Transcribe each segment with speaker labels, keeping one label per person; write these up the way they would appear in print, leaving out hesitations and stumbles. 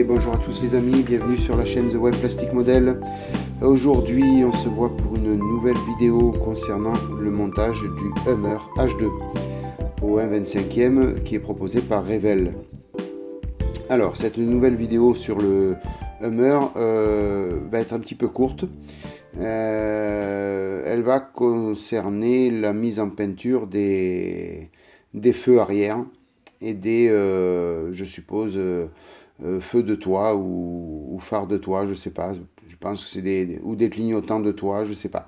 Speaker 1: bonjour à tous les amis, bienvenue sur la chaîne The Web Plastic Model. Aujourd'hui on se voit pour une nouvelle vidéo concernant le montage du Hummer H2 au 1/25e qui est proposé par Revell. Alors cette nouvelle vidéo sur le Hummer va être un petit peu courte. Elle va concerner la mise en peinture des feux arrière et des, je suppose, feux de toit ou phares de toit, je sais pas. Je pense que c'est des clignotants de toit, je sais pas.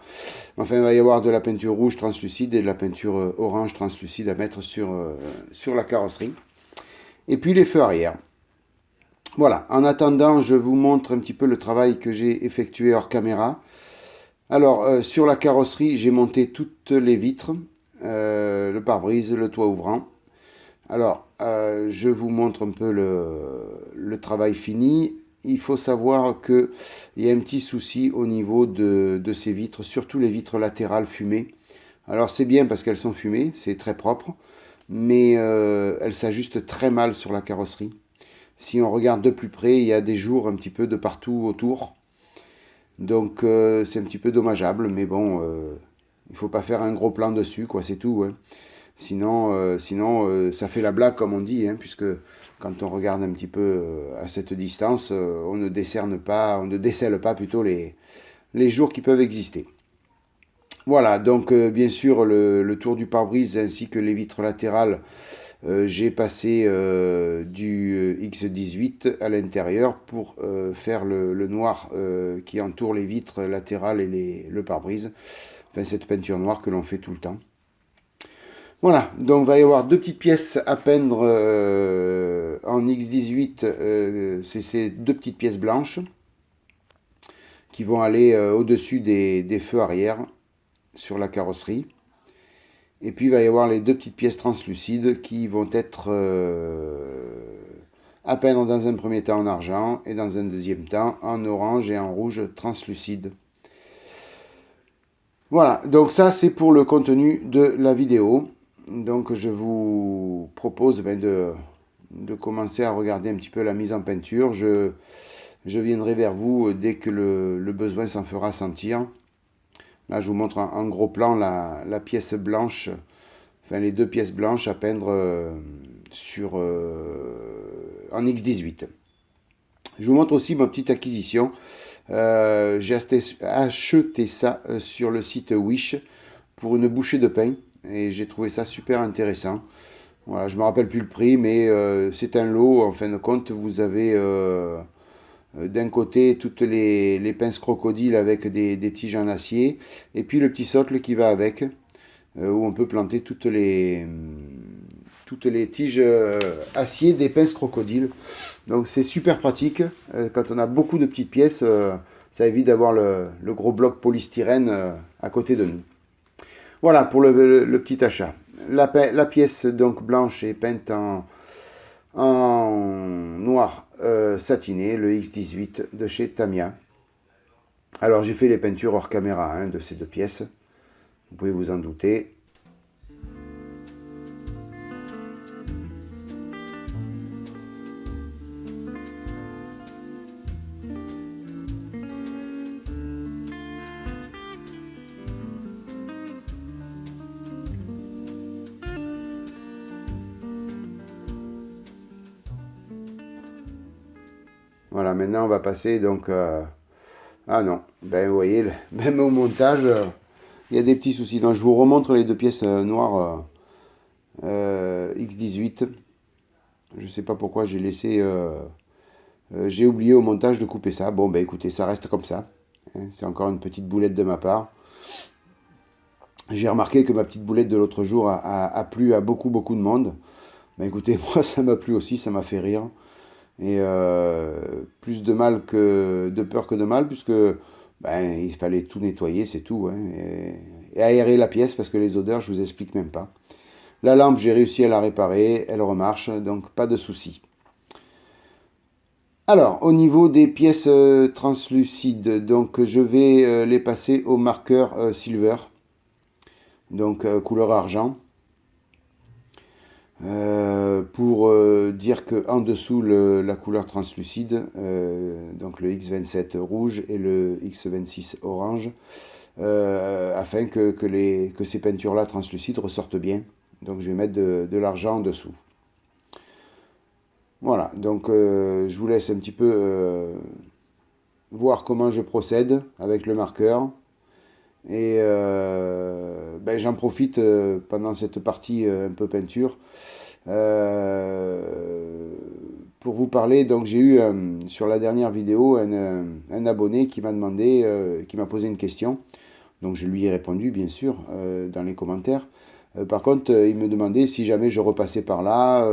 Speaker 1: Enfin, il va y avoir de la peinture rouge translucide et de la peinture orange translucide à mettre sur la carrosserie. Et puis les feux arrière. Voilà, en attendant, je vous montre un petit peu le travail que j'ai effectué hors caméra. Alors, sur la carrosserie, j'ai monté toutes les vitres, le pare-brise, le toit ouvrant. Alors, je vous montre un peu le travail fini. Il faut savoir qu'il y a un petit souci au niveau de ces vitres, surtout les vitres latérales fumées. Alors, c'est bien parce qu'elles sont fumées, c'est très propre, mais elles s'ajustent très mal sur la carrosserie. Si on regarde de plus près, il y a des jours un petit peu de partout autour. Donc, c'est un petit peu dommageable, mais bon, il ne faut pas faire un gros plan dessus, quoi, c'est tout, hein. Sinon, ça fait la blague, comme on dit, hein, puisque quand on regarde un petit peu à cette distance, on ne décèle pas plutôt les jours qui peuvent exister. Voilà, donc bien sûr, le tour du pare-brise ainsi que les vitres latérales, j'ai passé du X18 à l'intérieur pour faire le noir qui entoure les vitres latérales et le pare-brise. Enfin, cette peinture noire que l'on fait tout le temps. Voilà, donc il va y avoir deux petites pièces à peindre en X18, c'est ces deux petites pièces blanches qui vont aller au-dessus des feux arrière sur la carrosserie. Et puis il va y avoir les deux petites pièces translucides qui vont être à peindre dans un premier temps en argent et dans un deuxième temps en orange et en rouge translucide. Voilà, donc ça c'est pour le contenu de la vidéo. Donc je vous propose de commencer à regarder un petit peu la mise en peinture. Je viendrai vers vous dès que le besoin s'en fera sentir. Là je vous montre en gros plan la pièce blanche, enfin les deux pièces blanches à peindre en X18. Je vous montre aussi ma petite acquisition. J'ai acheté ça sur le site Wish pour une bouchée de pain. Et j'ai trouvé ça super intéressant. Voilà, je ne me rappelle plus le prix, mais c'est un lot. En fin de compte, vous avez d'un côté toutes les pinces crocodiles avec des tiges en acier, et puis le petit socle qui va avec, où on peut planter toutes les tiges acier des pinces crocodiles. Donc c'est super pratique. Quand on a beaucoup de petites pièces, ça évite d'avoir le gros bloc polystyrène à côté de nous. Voilà pour le petit achat. La pièce donc blanche est peinte en noir satiné, le X18 de chez Tamiya. Alors j'ai fait les peintures hors caméra de ces deux pièces. Vous pouvez vous en douter. Voilà, maintenant on va passer donc... ah non, ben vous voyez, même au montage, il y a des petits soucis. Donc je vous remontre les deux pièces noires X18. Je ne sais pas pourquoi j'ai laissé... j'ai oublié au montage de couper ça. Bon, ben écoutez, ça reste comme ça. C'est encore une petite boulette de ma part. J'ai remarqué que ma petite boulette de l'autre jour a plu à beaucoup de monde. Ben écoutez, moi ça m'a plu aussi, ça m'a fait rire. Et plus de peur que de mal, puisque ben, il fallait tout nettoyer, c'est tout, hein, et aérer la pièce, parce que les odeurs, je vous explique même pas. La lampe, j'ai réussi à la réparer, elle remarche, donc pas de souci. Alors, au niveau des pièces translucides, donc je vais les passer au marqueur silver, donc couleur argent. pour dire qu'en dessous la couleur translucide, donc le X27 rouge et le X26 orange, afin que ces peintures-là translucides ressortent bien. Donc je vais mettre de l'argent en dessous. Voilà, donc je vous laisse un petit peu voir comment je procède avec le marqueur. Et ben, j'en profite pendant cette partie un peu peinture pour vous parler. Donc j'ai eu sur la dernière vidéo un abonné qui m'a demandé, qui m'a posé une question. Donc je lui ai répondu bien sûr dans les commentaires. Par contre, il me demandait si jamais je repassais par là,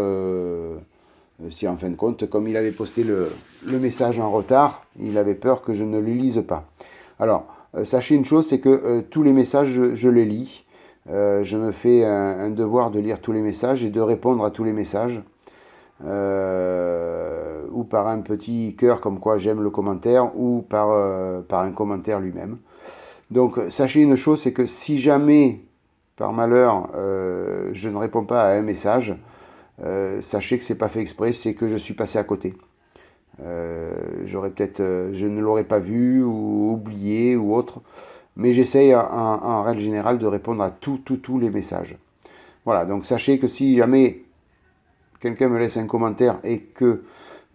Speaker 1: si en fin de compte, comme il avait posté le message en retard, il avait peur que je ne le lise pas. Alors, sachez une chose, c'est que tous les messages, je les lis. Je me fais un devoir de lire tous les messages et de répondre à tous les messages. Ou par un petit cœur comme quoi j'aime le commentaire, ou par un commentaire lui-même. Donc, sachez une chose, c'est que si jamais, par malheur, je ne réponds pas à un message, sachez que c'est pas fait exprès, c'est que je suis passé à côté. J'aurais peut-être, je ne l'aurais pas vu ou oublié ou autre, mais j'essaye en règle générale de répondre à tous les messages. Voilà, donc sachez que si jamais quelqu'un me laisse un commentaire et que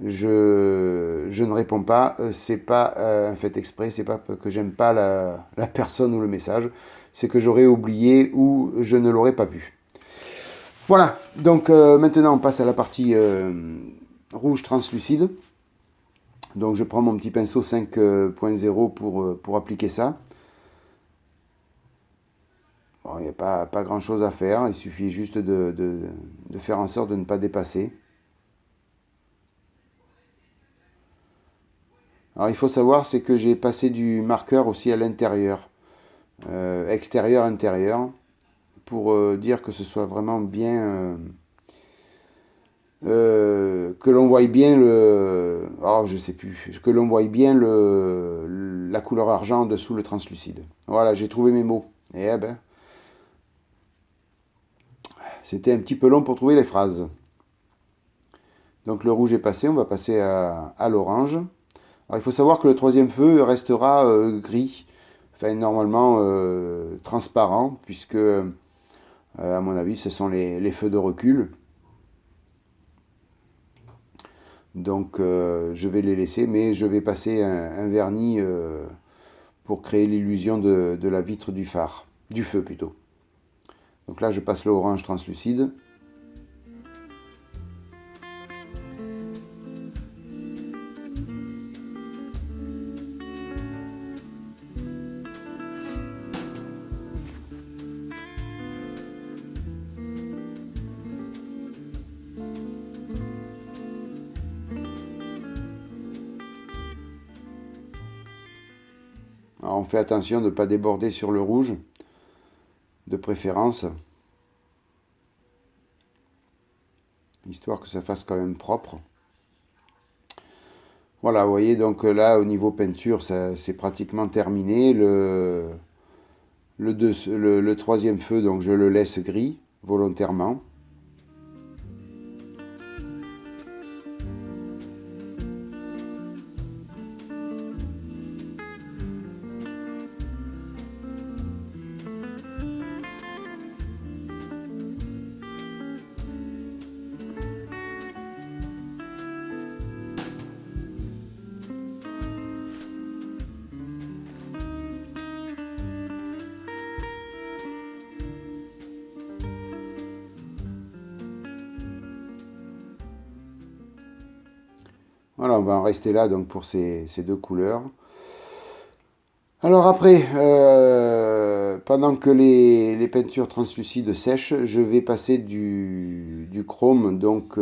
Speaker 1: je ne réponds pas, c'est pas un fait exprès, c'est pas que j'aime pas la personne ou le message, c'est que j'aurais oublié ou je ne l'aurais pas vu. Voilà, donc maintenant on passe à la partie rouge translucide. Donc je prends mon petit pinceau 5.0 pour appliquer ça. Bon, il n'y a pas grand chose à faire, il suffit juste de faire en sorte de ne pas dépasser. Alors il faut savoir, c'est que j'ai passé du marqueur aussi à l'intérieur, extérieur-intérieur, pour dire que ce soit vraiment bien, que l'on voie bien je sais plus, que l'on voie bien la couleur argent dessous le translucide. Voilà, j'ai trouvé mes mots. Et ben, c'était un petit peu long pour trouver les phrases. Donc le rouge est passé, on va passer à l'orange. Alors il faut savoir que le troisième feu restera gris, enfin normalement transparent, puisque à mon avis ce sont les feux de recul. Donc je vais les laisser, mais je vais passer un vernis pour créer l'illusion de la vitre du phare, du feu plutôt. Donc là je passe l'orange translucide. Alors on fait attention de ne pas déborder sur le rouge, de préférence, histoire que ça fasse quand même propre. Voilà, vous voyez, donc là au niveau peinture, c'est pratiquement terminé. Le troisième feu, donc je le laisse gris volontairement. Voilà, on va en rester là donc pour ces deux couleurs. Alors après, pendant que les peintures translucides sèchent, je vais passer du chrome donc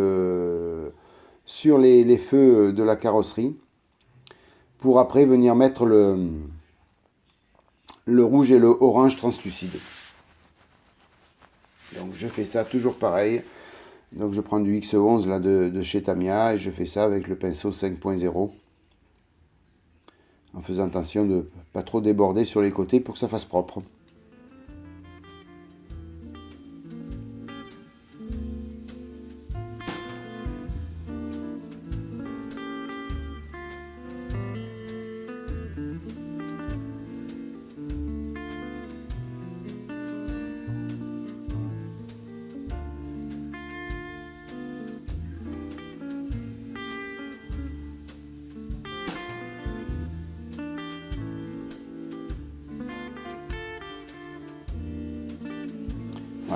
Speaker 1: sur les feux de la carrosserie pour après venir mettre le rouge et le orange translucide. Donc je fais ça toujours pareil. Donc je prends du X11 là de chez Tamiya et je fais ça avec le pinceau 5.0 en faisant attention de ne pas trop déborder sur les côtés pour que ça fasse propre.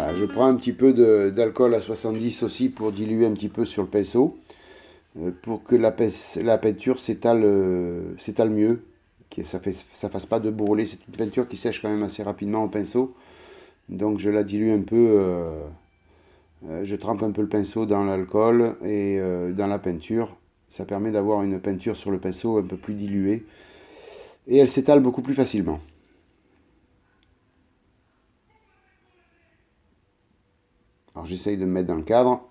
Speaker 1: Voilà, je prends un petit peu d'alcool à 70 aussi pour diluer un petit peu sur le pinceau, pour que la peinture s'étale mieux, que ça fasse pas de bourrelet. C'est une peinture qui sèche quand même assez rapidement au pinceau, donc je la dilue un peu, je trempe un peu le pinceau dans l'alcool et dans la peinture. Ça permet d'avoir une peinture sur le pinceau un peu plus diluée et elle s'étale beaucoup plus facilement. Alors j'essaye de me mettre dans le cadre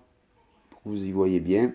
Speaker 1: pour que vous y voyez bien.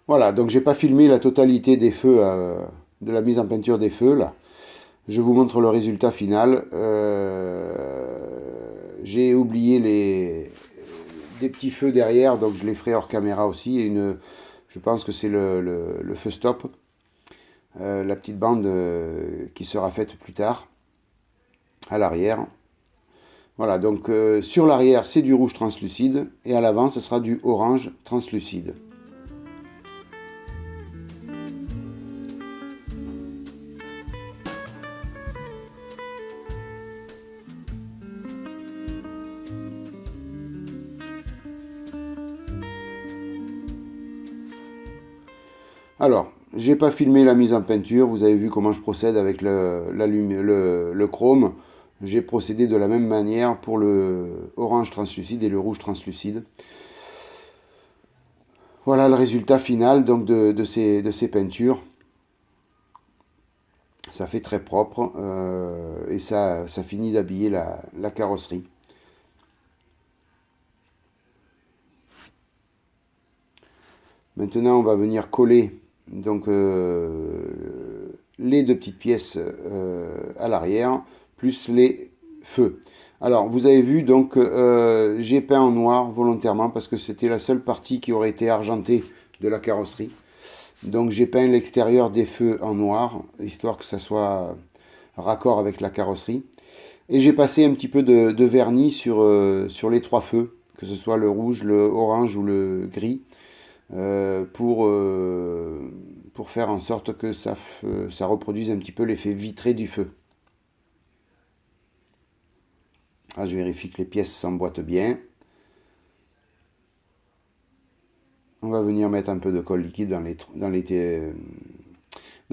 Speaker 1: Voilà, donc j'ai pas filmé la totalité des feux, de la mise en peinture des feux là. Je vous montre le résultat final. J'ai oublié des petits feux derrière, donc je les ferai hors caméra aussi. Je pense que c'est le feu stop, la petite bande qui sera faite plus tard à l'arrière. Voilà, donc sur l'arrière c'est du rouge translucide et à l'avant ce sera du orange translucide. Alors, j'ai pas filmé la mise en peinture, vous avez vu comment je procède avec le chrome. J'ai procédé de la même manière pour le orange translucide et le rouge translucide. Voilà le résultat final donc de ces peintures. Ça fait très propre et ça finit d'habiller la carrosserie. Maintenant, on va venir coller donc les deux petites pièces à l'arrière, plus les feux. Alors, vous avez vu, donc j'ai peint en noir volontairement parce que c'était la seule partie qui aurait été argentée de la carrosserie. Donc j'ai peint l'extérieur des feux en noir, histoire que ça soit raccord avec la carrosserie. Et j'ai passé un petit peu de vernis sur les trois feux, que ce soit le rouge, le orange ou le gris, pour faire en sorte que ça reproduise un petit peu l'effet vitré du feu. Ah, je vérifie que les pièces s'emboîtent bien. On va venir mettre un peu de colle liquide dans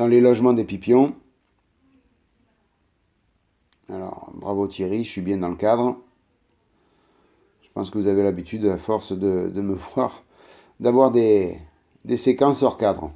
Speaker 1: les logements des pipions. Alors, bravo Thierry, je suis bien dans le cadre. Je pense que vous avez l'habitude, à force de me voir, d'avoir des séquences hors cadre.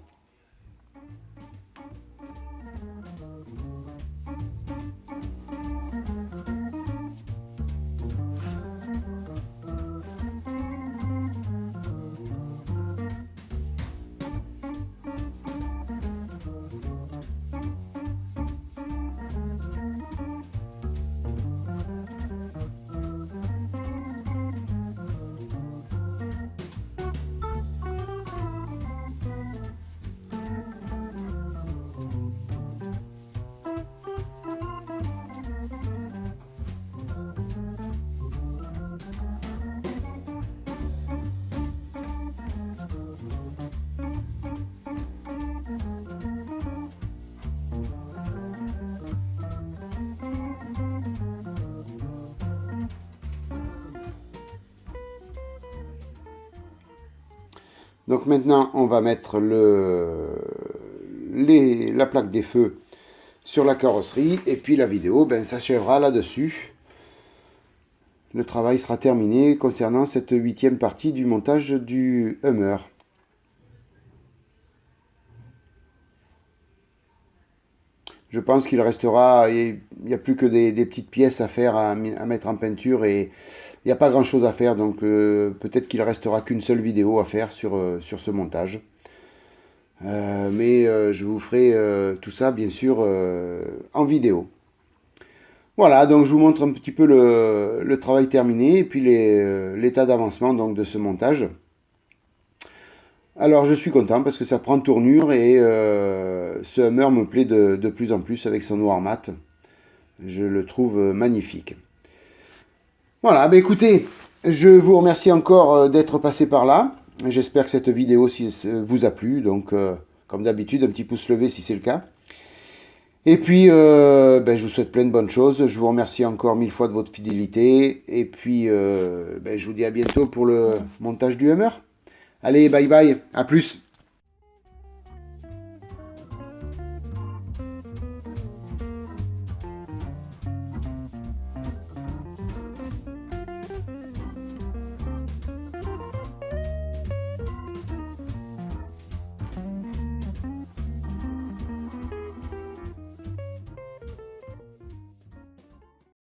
Speaker 1: Donc maintenant, on va mettre la plaque des feux sur la carrosserie et puis la vidéo s'achèvera là-dessus. Le travail sera terminé concernant cette 8e partie du montage du Hummer. Je pense qu'il restera, il n'y a plus que des petites pièces à faire, à mettre en peinture et il n'y a pas grand-chose à faire. Donc peut-être qu'il restera qu'une seule vidéo à faire sur ce montage. Mais je vous ferai tout ça bien sûr en vidéo. Voilà, donc je vous montre un petit peu le travail terminé et puis l'état d'avancement donc de ce montage. Alors je suis content parce que ça prend tournure et ce Hummer me plaît de plus en plus avec son noir mat. Je le trouve magnifique. Voilà, bah écoutez, je vous remercie encore d'être passé par là. J'espère que cette vidéo vous a plu. Donc comme d'habitude, un petit pouce levé si c'est le cas. Et puis ben, je vous souhaite plein de bonnes choses. Je vous remercie encore 1000 fois de votre fidélité. Et puis ben, je vous dis à bientôt pour le montage du Hummer. Allez, bye bye, à plus.